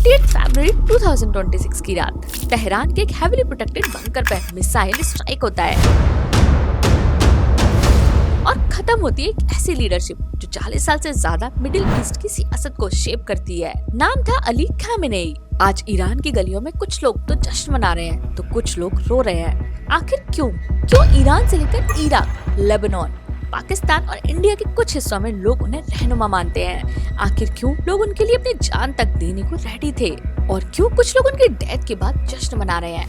28 फरवरी 2026 की रात तेहरान के एक हेवीली प्रोटेक्टेड बंकर पर मिसाइल स्ट्राइक होता है और खत्म होती है एक ऐसी लीडरशिप जो 40 साल से ज्यादा मिडिल ईस्ट की सियासत को शेप करती है। नाम था अली खामेनेई। आज ईरान की गलियों में कुछ लोग तो जश्न मना रहे हैं तो कुछ लोग रो रहे हैं। आखिर क्यों ईरान से लेकर इराक, लेबनान, पाकिस्तान और इंडिया के कुछ हिस्सों में लोग उन्हें रहनुमा मानते हैं? आखिर क्यों लोग उनके लिए अपनी जान तक देने को रेडी थे और क्यों कुछ लोग उनकी डेथ के बाद जश्न मना रहे हैं?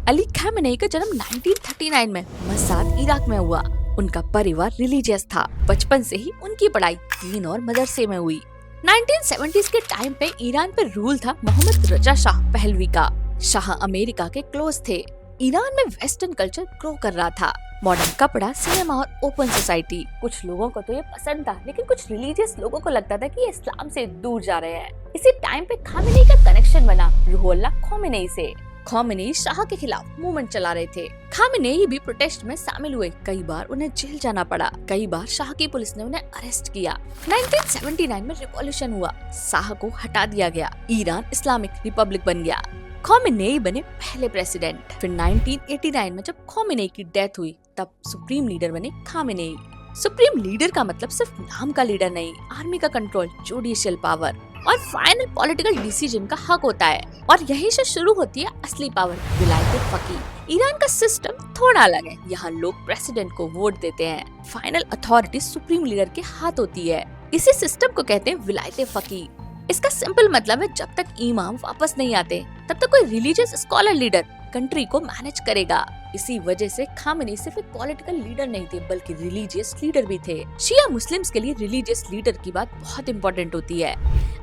अली खामेनेई का जन्म 1939 में मसाद, इराक में हुआ। उनका परिवार रिलीजियस था। बचपन से ही उनकी पढ़ाई दीन और मदरसे में हुई। 1970s के टाइम पे ईरान पर रूल था मोहम्मद रजा शाह पहलवी का। शाह अमेरिका के क्लोज थे। ईरान में वेस्टर्न कल्चर ग्रो कर रहा था। मॉडर्न कपड़ा, सिनेमा और ओपन सोसाइटी। कुछ लोगों को तो ये पसंद था, लेकिन कुछ रिलीजियस लोगों को लगता था कि ये इस्लाम से दूर जा रहे हैं। इसी टाइम पे खामेनेई का कनेक्शन बना रूहुल्लाह खोमेनी से। खोमेनी शाह के खिलाफ मूवमेंट चला रहे थे। खामेनेई भी प्रोटेस्ट में शामिल हुए। कई बार उन्हें जेल जाना पड़ा। कई बार शाह की पुलिस ने उन्हें अरेस्ट किया। 1979 में रिवॉल्यूशन हुआ। शाह को हटा दिया गया। ईरान इस्लामिक रिपब्लिक बन गया। खोमेनी बने पहले प्रेसिडेंट। फिर 1989 में जब खोमेनी की डेथ हुई तब सुप्रीम लीडर बने खामेनेई। सुप्रीम लीडर का मतलब सिर्फ नाम का लीडर नहीं, आर्मी का कंट्रोल, जुडिशियल पावर और फाइनल पॉलिटिकल डिसीजन का हक होता है। और यहीं से शुरू होती है असली पावर, विलायत फकीह। ईरान का सिस्टम थोड़ा अलग है। यहाँ लोग प्रेसिडेंट को वोट देते हैं। फाइनल अथॉरिटी सुप्रीम लीडर के हाथ होती है। इसी सिस्टम को कहते हैं विलायत फकीह। इसका सिंपल मतलब है जब तक इमाम वापस नहीं आते तब तक कोई रिलीजियस स्कॉलर लीडर कंट्री को मैनेज करेगा। इसी वजह से खामेनेई सिर्फ एक पॉलिटिकल लीडर नहीं थे बल्कि रिलीजियस लीडर भी थे। शिया मुस्लिम्स के लिए रिलीजियस लीडर की बात बहुत इंपॉर्टेंट होती है।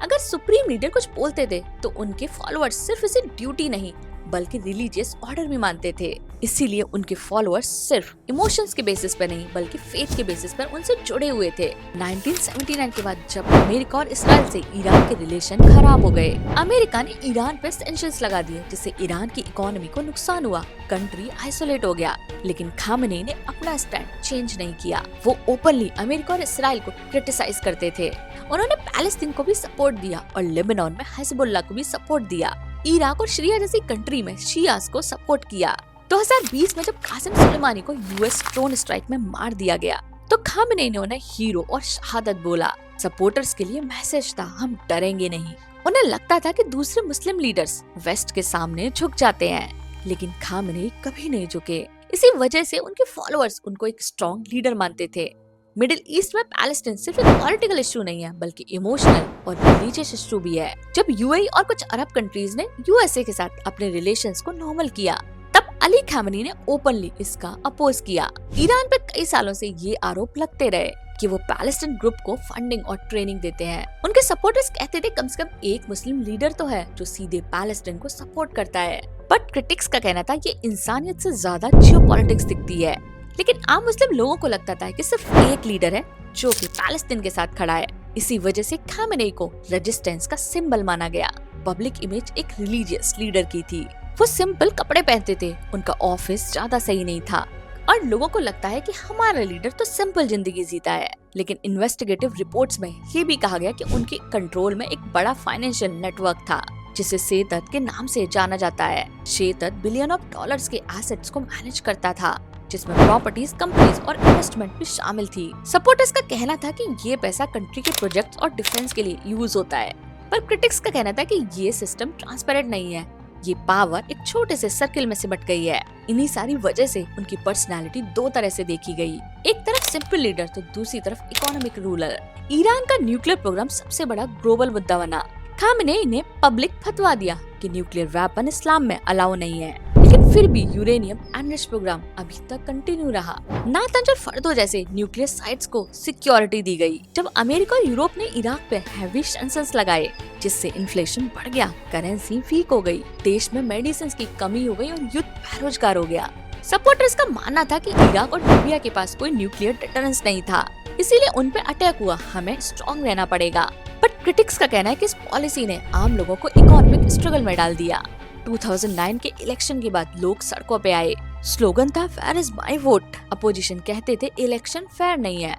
अगर सुप्रीम लीडर कुछ बोलते थे तो उनके फॉलोअर्स सिर्फ इसे ड्यूटी नहीं बल्कि रिलीजियस ऑर्डर भी मानते थे। इसीलिए उनके फॉलोअर्स सिर्फ इमोशंस के बेसिस पर नहीं बल्कि फेथ के बेसिस पर उनसे जुड़े हुए थे। 1979 के बाद जब अमेरिका और इस्राइल से ईरान के रिलेशन खराब हो गए, अमेरिका ने ईरान पर सैंक्शंस लगा दिए जिससे ईरान की इकोनॉमी को नुकसान हुआ। कंट्री आइसोलेट हो गया। लेकिन खामेनेई ने अपना स्टैंड चेंज नहीं किया। वो ओपनली अमेरिका और इस्राइल को क्रिटिसाइज करते थे। उन्होंने पैलेस्टीन को भी सपोर्ट दिया और लेबनान में हिजबुल्लाह को भी सपोर्ट दिया। इराक और सीरिया जैसी कंट्री में शियास को सपोर्ट किया। 2020 में जब कासिम सुलेमानी को यूएस ड्रोन स्ट्राइक में मार दिया गया तो खामेनेई ने उन्हें हीरो और शहादत बोला। सपोर्टर्स के लिए मैसेज था, हम डरेंगे नहीं। उन्हें लगता था कि दूसरे मुस्लिम लीडर्स वेस्ट के सामने झुक जाते हैं, लेकिन खामेनेई कभी नहीं झुके। इसी वजह से उनके फॉलोअर्स उनको एक स्ट्रॉन्ग लीडर मानते थे। मिडिल ईस्ट में पैलेस्टीन सिर्फ एक पॉलिटिकल इशू नहीं है बल्कि इमोशनल और रिलीजियस इशू भी है। जब यूएई और कुछ अरब कंट्रीज ने यूएसए के साथ अपने रिलेशंस को नॉर्मल किया तब अली खामेनेई ने ओपनली इसका अपोज किया। ईरान पे कई सालों से ये आरोप लगते रहे कि वो पैलेस्टीन ग्रुप को फंडिंग और ट्रेनिंग देते हैं। उनके सपोर्टर्स कहते थे कम से कम एक मुस्लिम लीडर तो है जो सीधे पैलेस्टीन को सपोर्ट करता है। बट क्रिटिक्स का कहना था ये इंसानियत से ज्यादा जियोपॉलिटिक्स दिखती है। लेकिन आम मुस्लिम लोगों को लगता था कि सिर्फ एक लीडर है जो कि पैलेस्टीन के साथ खड़ा है। इसी वजह से खामेनेई को रेजिस्टेंस का सिंबल माना गया। पब्लिक इमेज एक रिलीजियस लीडर की थी। वो सिंपल कपड़े पहनते थे। उनका ऑफिस ज्यादा सही नहीं था और लोगों को लगता है कि हमारा लीडर तो सिंपल जिंदगी जीता है। लेकिन इन्वेस्टिगेटिव रिपोर्ट्स में ये भी कहा गया कि उनके कंट्रोल में एक बड़ा फाइनेंशियल नेटवर्क था जिसे शेतत के नाम से जाना जाता है। शेतत बिलियन ऑफ डॉलर्स के एसेट्स को मैनेज करता था जिसमें प्रॉपर्टीज, कंपनीज और इन्वेस्टमेंट भी शामिल थी। सपोर्टर्स का कहना था कि ये पैसा कंट्री के प्रोजेक्ट्स और डिफेंस के लिए यूज होता है, पर क्रिटिक्स का कहना था कि ये सिस्टम ट्रांसपेरेंट नहीं है। ये पावर एक छोटे से सर्किल में सिमट गई है। इन्हीं सारी वजह से उनकी पर्सनालिटी दो तरह से देखी गई। एक तरफ सिंपल लीडर तो दूसरी तरफ इकोनॉमिक रूलर। ईरान का न्यूक्लियर प्रोग्राम सबसे बड़ा ग्लोबल मुद्दा बना। खामेनेई ने पब्लिक फतवा दिया कि न्यूक्लियर वेपन इस्लाम में अलाउ नहीं है, लेकिन फिर भी यूरेनियम एनरिच्ड प्रोग्राम अभी तक कंटिन्यू रहा। नातंज और फर्दो जैसे न्यूक्लियर साइट्स को सिक्योरिटी दी गई। जब अमेरिका और यूरोप ने इराक पे हैवी सैंक्शंस लगाए जिससे इन्फ्लेशन बढ़ गया, करेंसी वीक हो गई, देश में मेडिसिन की कमी हो गई और युद्ध बेरोजगार हो गया। सपोर्टर्स का मानना था कि इराक और लीबिया के पास कोई न्यूक्लियर डिटरेंस नहीं था, इसीलिए उन पे अटैक हुआ, हमें स्ट्रॉन्ग रहना पड़ेगा। बट क्रिटिक्स का कहना है कि इस पॉलिसी ने आम लोगों को इकोनॉमिक स्ट्रगल में डाल दिया। 2009 के इलेक्शन के बाद लोग सड़कों पे आए। स्लोगन था where is my vote. Opposition कहते थे इलेक्शन फेयर नहीं है।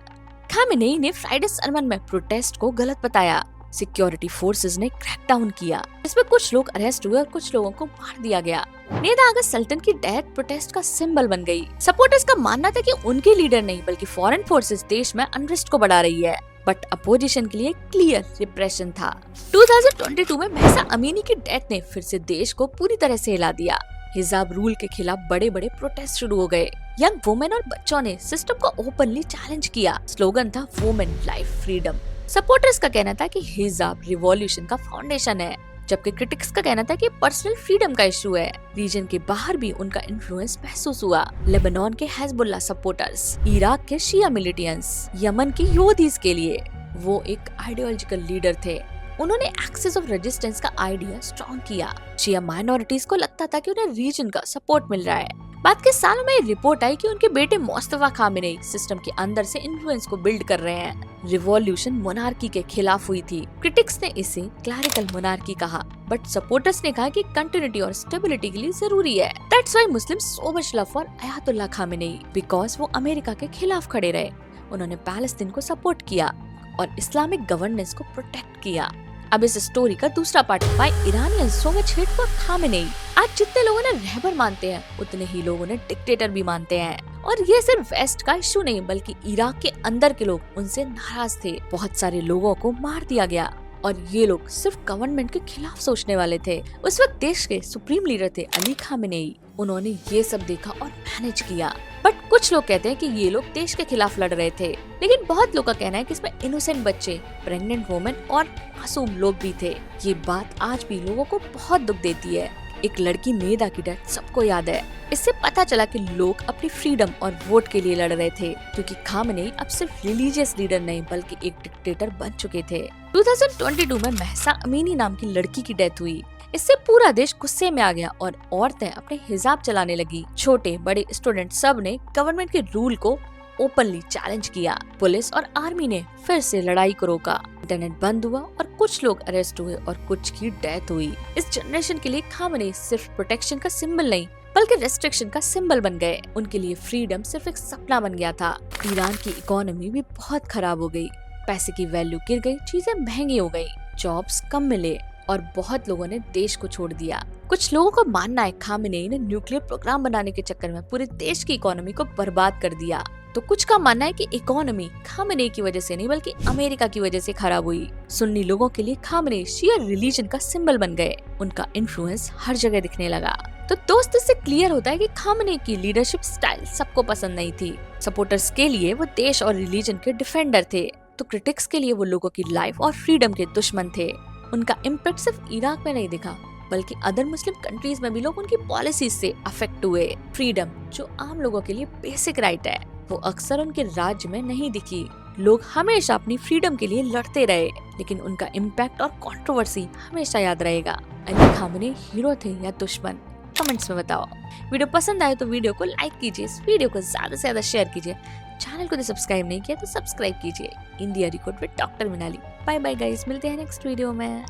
खामेनेई ने फ्राइडे सरमन में प्रोटेस्ट को गलत बताया। सिक्योरिटी फोर्सेस ने क्रैकडाउन किया, इसमें कुछ लोग अरेस्ट हुए और कुछ लोगों को मार दिया गया। नेदा आगा सल्तन की डेथ प्रोटेस्ट का सिंबल बन गई। सपोर्टर्स का मानना था कि उनके लीडर नहीं बल्कि फॉरेन फोर्सेस देश में अनरेस्ट को बढ़ा रही है, बट अपोजिशन के लिए क्लियर रिप्रेशन था। 2022 में महसा अमीनी की डेथ ने फिर से देश को पूरी तरह से हिला दिया। हिजाब रूल के खिलाफ बड़े बड़े प्रोटेस्ट शुरू हो गए। यंग वुमेन और बच्चों ने सिस्टम को ओपनली चैलेंज किया। स्लोगन था वुमेन लाइफ फ्रीडम। सपोर्टर्स का कहना था कि हिजाब रिवॉल्यूशन का फाउंडेशन है, जबकि क्रिटिक्स का कहना था कि पर्सनल फ्रीडम का इशू है। रीजन के बाहर भी उनका इन्फ्लुएंस महसूस हुआ। लेबनान के हिजबुल्लाह सपोर्टर्स, इराक के शिया मिलिटेंट्स, यमन के योधीज के लिए वो एक आइडियोलॉजिकल लीडर थे। उन्होंने एक्सेस ऑफ रेजिस्टेंस का आइडिया स्ट्रॉन्ग किया। शिया माइनॉरिटीज को लगता था कि उन्हें रीजन का सपोर्ट मिल रहा है। बाद के सालों में रिपोर्ट आई कि उनके बेटे मोस्तफा खामेनेई सिस्टम के अंदर से इन्फ्लुएंस को बिल्ड कर रहे हैं। रिवॉल्यूशन मोनार्की के खिलाफ हुई थी। क्रिटिक्स ने इसे क्लैरिकल मोनार्की कहा, बट सपोर्टर्स ने कहा कि कंटिन्यूटी और स्टेबिलिटी के लिए जरूरी है। That's why Muslims so much love for Ayatollah Khamenei, because वो अमेरिका के खिलाफ खड़े रहे। उन्होंने पैलेस्तीन को सपोर्ट किया और इस्लामिक गवर्नेंस को प्रोटेक्ट किया। अब इस स्टोरी का दूसरा part, why Iranians so much hate for Khamenei. आज जितने लोगों ने रहबर मानते हैं उतने ही लोगों ने डिक्टेटर भी मानते हैं। और ये सिर्फ वेस्ट का इशू नहीं बल्कि इराक के अंदर के लोग उनसे नाराज थे। बहुत सारे लोगों को मार दिया गया और ये लोग सिर्फ गवर्नमेंट के खिलाफ सोचने वाले थे। उस वक्त देश के सुप्रीम लीडर थे अली खामेनेई। उन्होंने ये सब देखा और मैनेज किया। बट कुछ लोग कहते हैं कि ये लोग देश के खिलाफ लड़ रहे थे, लेकिन बहुत लोगों का कहना है कि इसमें इनोसेंट बच्चे, प्रेग्नेंट वुमेन और मासूम लोग भी थे। ये बात आज भी लोगों को बहुत दुख देती है। एक लड़की नेदा की डेथ सबको याद है। इससे पता चला कि लोग अपनी फ्रीडम और वोट के लिए लड़ रहे थे, क्योंकि खामेनेई अब सिर्फ रिलीजियस लीडर नहीं बल्कि एक डिक्टेटर बन चुके थे। 2022 में महसा अमीनी नाम की लड़की की डेथ हुई। इससे पूरा देश गुस्से में आ गया और औरतें अपने हिजाब चलाने लगी। छोटे बड़े स्टूडेंट सब ने गवर्नमेंट के रूल को ओपनली चैलेंज किया। पुलिस और आर्मी ने फिर से लड़ाई को रोका। इंटरनेट बंद हुआ और कुछ लोग अरेस्ट हुए और कुछ की डेथ हुई। इस जनरेशन के लिए खामेनेई सिर्फ प्रोटेक्शन का सिंबल नहीं बल्कि रेस्ट्रिक्शन का सिंबल बन गए। उनके लिए फ्रीडम सिर्फ एक सपना बन गया था। ईरान की इकोनॉमी भी बहुत खराब हो गई। पैसे की वैल्यू गिर गई, चीजें महंगी हो गई, जॉब्स कम मिले और बहुत लोगों ने देश को छोड़ दिया। कुछ लोगों का मानना है खामेनेई ने न्यूक्लियर प्रोग्राम बनाने के चक्कर में पूरे देश की इकोनॉमी को बर्बाद कर दिया। तो कुछ का मानना है कि इकोनॉमी खामेनेई की वजह से नहीं बल्कि अमेरिका की वजह से खराब हुई। सुन्नी लोगों के लिए खामेनेई शिया रिलीजन का सिंबल बन गए। उनका इन्फ्लुएंस हर जगह दिखने लगा। तो दोस्त, इससे क्लियर होता है कि खामेनेई की लीडरशिप स्टाइल सबको पसंद नहीं थी। सपोर्टर्स के लिए वो देश और रिलीजन के डिफेंडर थे, तो क्रिटिक्स के लिए वो लोगों की लाइफ और फ्रीडम के दुश्मन थे। उनका इम्पैक्ट सिर्फ इराक में नहीं दिखा बल्कि अदर मुस्लिम कंट्रीज में भी लोग उनकी पॉलिसीज से अफेक्ट हुए। फ्रीडम जो आम लोगों के लिए बेसिक राइट है, वो अक्सर उनके राज्य में नहीं दिखी। लोग हमेशा अपनी फ्रीडम के लिए लड़ते रहे, लेकिन उनका इम्पैक्ट और कंट्रोवर्सी हमेशा याद रहेगा। अली खामेनेई हीरो थे या दुश्मन? कमेंट्स में बताओ। वीडियो पसंद आए तो वीडियो को लाइक कीजिए, इस वीडियो को ज्यादा से ज्यादा शेयर कीजिए। चैनल को सब्सक्राइब नहीं किया तो सब्सक्राइब कीजिए। India record with doctor Minali. Bye bye guys, मिलते हैं नेक्स्ट वीडियो में।